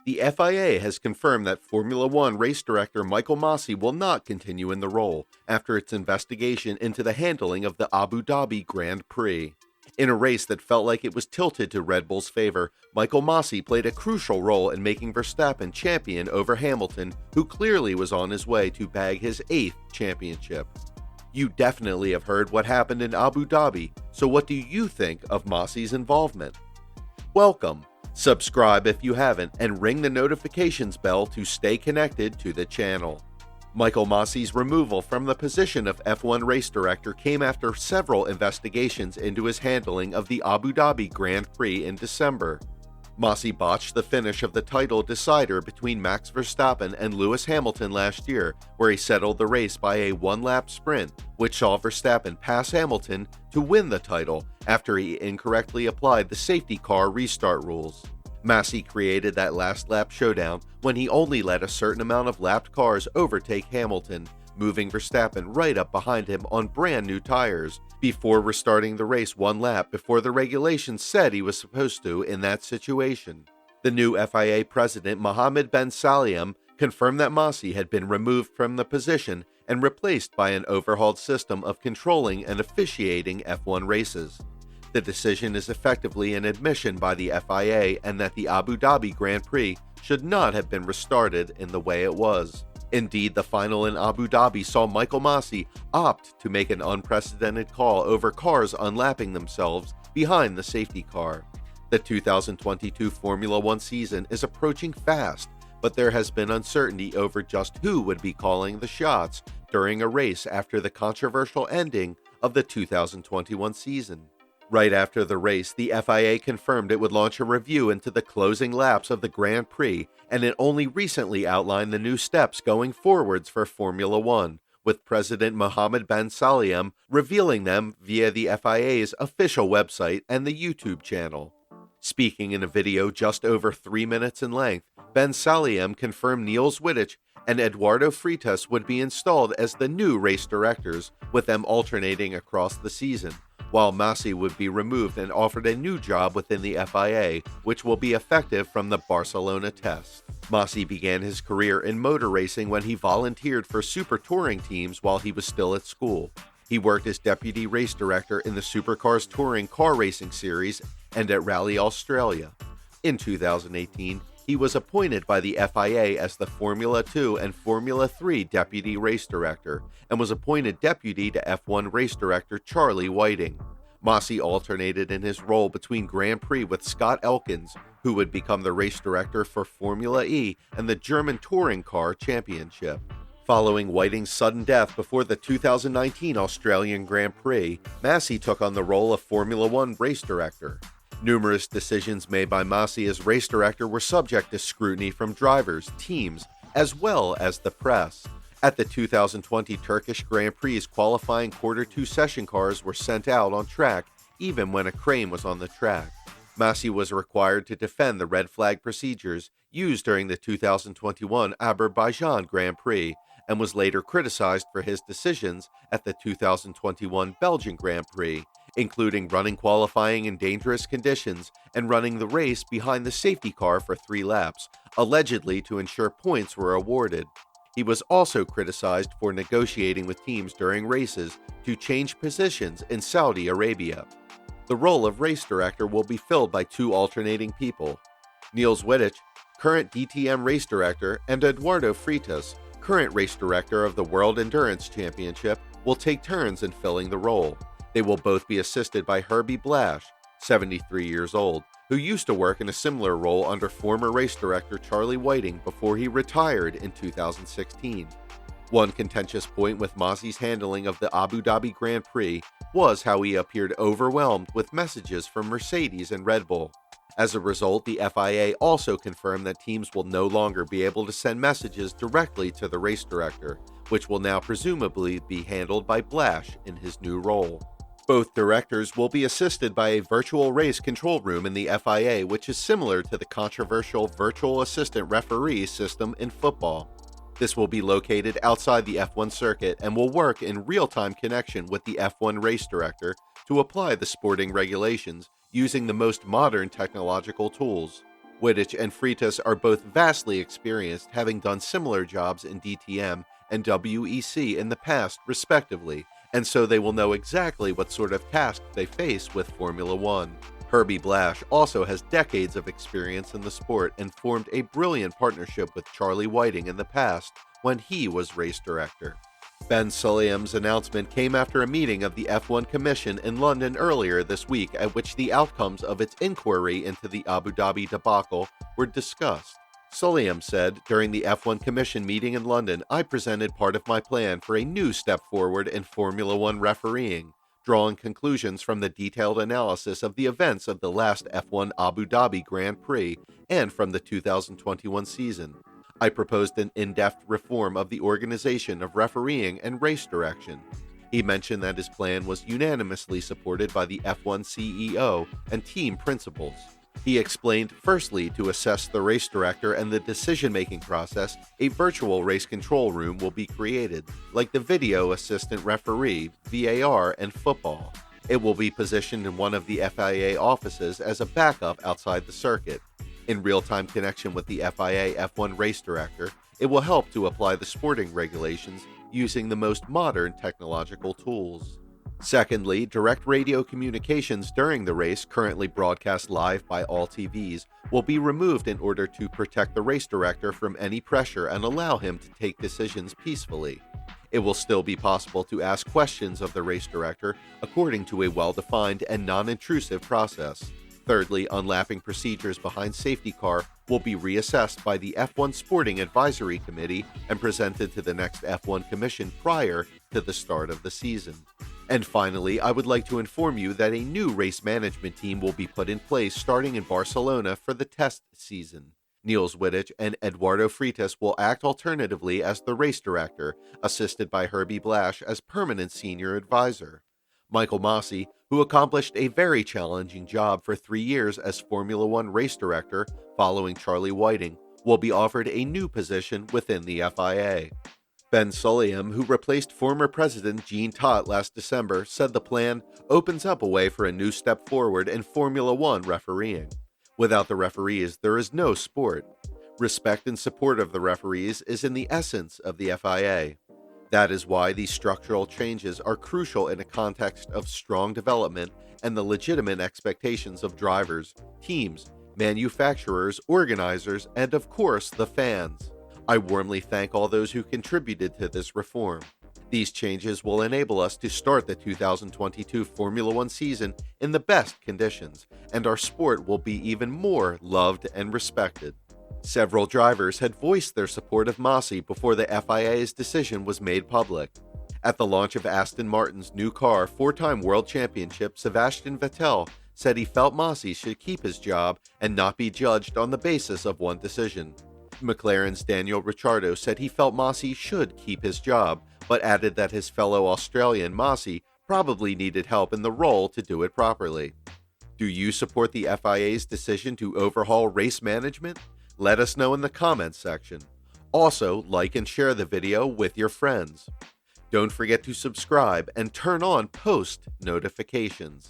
The FIA has confirmed that Formula One race director Michael Masi will not continue in the role after its investigation into the handling of the Abu Dhabi Grand Prix. In a race that felt like it was tilted to Red Bull's favor, Michael Masi played a crucial role in making Verstappen champion over Hamilton, who clearly was on his way to bag his 8th championship. You definitely have heard what happened in Abu Dhabi, so what do you think of Masi's involvement? Welcome! Subscribe if you haven't, and ring the notifications bell to stay connected to the channel. Michael Masi's removal from the position of F1 race director came after several investigations into his handling of the Abu Dhabi Grand Prix in December. Masi botched the finish of the title decider between Max Verstappen and Lewis Hamilton last year, where he settled the race by a one-lap sprint, which saw Verstappen pass Hamilton to win the title after he incorrectly applied the safety car restart rules. Masi created that last lap showdown when he only let a certain amount of lapped cars overtake Hamilton, moving Verstappen right up behind him on brand new tires, before restarting the race one lap before the regulations said he was supposed to in that situation. The new FIA president Mohammed Ben Sulayem confirmed that Masi had been removed from the position and replaced by an overhauled system of controlling and officiating F1 races. The decision is effectively an admission by the FIA and that the Abu Dhabi Grand Prix should not have been restarted in the way it was. Indeed, the final in Abu Dhabi saw Michael Masi opt to make an unprecedented call over cars unlapping themselves behind the safety car. The 2022 Formula One season is approaching fast, but there has been uncertainty over just who would be calling the shots during a race after the controversial ending of the 2021 season. Right after the race, the FIA confirmed it would launch a review into the closing laps of the Grand Prix, and it only recently outlined the new steps going forwards for Formula One, with President Mohammed Ben Sulayem revealing them via the FIA's official website and the YouTube channel. Speaking in a video just over 3 minutes in length, Ben Sulayem confirmed Niels Wittich and Eduardo Freitas would be installed as the new race directors, with them alternating across the season, while Masi would be removed and offered a new job within the FIA, which will be effective from the Barcelona test. Masi began his career in motor racing when he volunteered for super touring teams while he was still at school. He worked as deputy race director in the Supercars Touring Car Racing Series and at Rally Australia. In 2018, he was appointed by the FIA as the Formula 2 and Formula 3 deputy race director, and was appointed deputy to F1 race director Charlie Whiting. Masi alternated in his role between Grand Prix with Scott Elkins, who would become the race director for Formula E and the German Touring Car Championship. Following Whiting's sudden death before the 2019 Australian Grand Prix, Masi took on the role of Formula One race director. Numerous decisions made by Masi as race director were subject to scrutiny from drivers, teams, as well as the press. At the 2020 Turkish Grand Prix, qualifying Q2 session cars were sent out on track even when a crane was on the track. Masi was required to defend the red flag procedures used during the 2021 Azerbaijan Grand Prix, and was later criticized for his decisions at the 2021 Belgian Grand Prix, including running qualifying in dangerous conditions and running the race behind the safety car for 3 laps, allegedly to ensure points were awarded. He was also criticized for negotiating with teams during races to change positions in Saudi Arabia. The role of race director will be filled by 2 alternating people: Niels Wittich, current DTM race director, and Eduardo Freitas, current race director of the World Endurance Championship, will take turns in filling the role. They will both be assisted by Herbie Blash, 73 years old, who used to work in a similar role under former race director Charlie Whiting before he retired in 2016. One contentious point with Masi's handling of the Abu Dhabi Grand Prix was how he appeared overwhelmed with messages from Mercedes and Red Bull. As a result, the FIA also confirmed that teams will no longer be able to send messages directly to the race director, which will now presumably be handled by Blash in his new role. Both directors will be assisted by a virtual race control room in the FIA, which is similar to the controversial virtual assistant referee system in football. This will be located outside the F1 circuit and will work in real-time connection with the F1 race director to apply the sporting regulations using the most modern technological tools. Wittich and Freitas are both vastly experienced, having done similar jobs in DTM and WEC in the past, respectively, and so they will know exactly what sort of task they face with Formula One. Herbie Blash also has decades of experience in the sport and formed a brilliant partnership with Charlie Whiting in the past when he was race director. Ben Sulayem's announcement came after a meeting of the F1 Commission in London earlier this week, at which the outcomes of its inquiry into the Abu Dhabi debacle were discussed. Sulayem said, "During the F1 Commission meeting in London, I presented part of my plan for a new step forward in Formula One refereeing, drawing conclusions from the detailed analysis of the events of the last F1 Abu Dhabi Grand Prix and from the 2021 season. I proposed an in-depth reform of the organization of refereeing and race direction." He mentioned that his plan was unanimously supported by the F1 CEO and team principals. He explained, firstly, to assess the race director and the decision-making process, a virtual race control room will be created, like the video assistant referee, VAR, and football. It will be positioned in one of the FIA offices as a backup outside the circuit. In real-time connection with the FIA F1 race director, it will help to apply the sporting regulations using the most modern technological tools. Secondly, direct radio communications during the race, currently broadcast live by all TVs, will be removed in order to protect the race director from any pressure and allow him to take decisions peacefully. It will still be possible to ask questions of the race director according to a well-defined and non-intrusive process. Thirdly, unlapping procedures behind safety car will be reassessed by the F1 Sporting Advisory Committee and presented to the next F1 Commission prior to the start of the season. And finally, I would like to inform you that a new race management team will be put in place starting in Barcelona for the test season. Niels Wittich and Eduardo Freitas will act alternatively as the race director, assisted by Herbie Blash as permanent senior advisor. Michael Masi, who accomplished a very challenging job for 3 years as Formula One race director following Charlie Whiting, will be offered a new position within the FIA. Ben Sulayem, who replaced former President Jean Todt last December, said the plan opens up a way for a new step forward in Formula One refereeing. Without the referees, there is no sport. Respect and support of the referees is in the essence of the FIA. That is why these structural changes are crucial in a context of strong development and the legitimate expectations of drivers, teams, manufacturers, organizers, and of course the fans. I warmly thank all those who contributed to this reform. These changes will enable us to start the 2022 Formula One season in the best conditions, and our sport will be even more loved and respected. Several drivers had voiced their support of Masi before the FIA's decision was made public. At the launch of Aston Martin's new car, four-time world championship Sebastian Vettel said he felt Masi should keep his job and not be judged on the basis of one decision. McLaren's Daniel Ricciardo said he felt Masi should keep his job, but added that his fellow Australian Masi probably needed help in the role to do it properly. Do you support the FIA's decision to overhaul race management? Let us know in the comments section. Also, like and share the video with your friends. Don't forget to subscribe and turn on post notifications.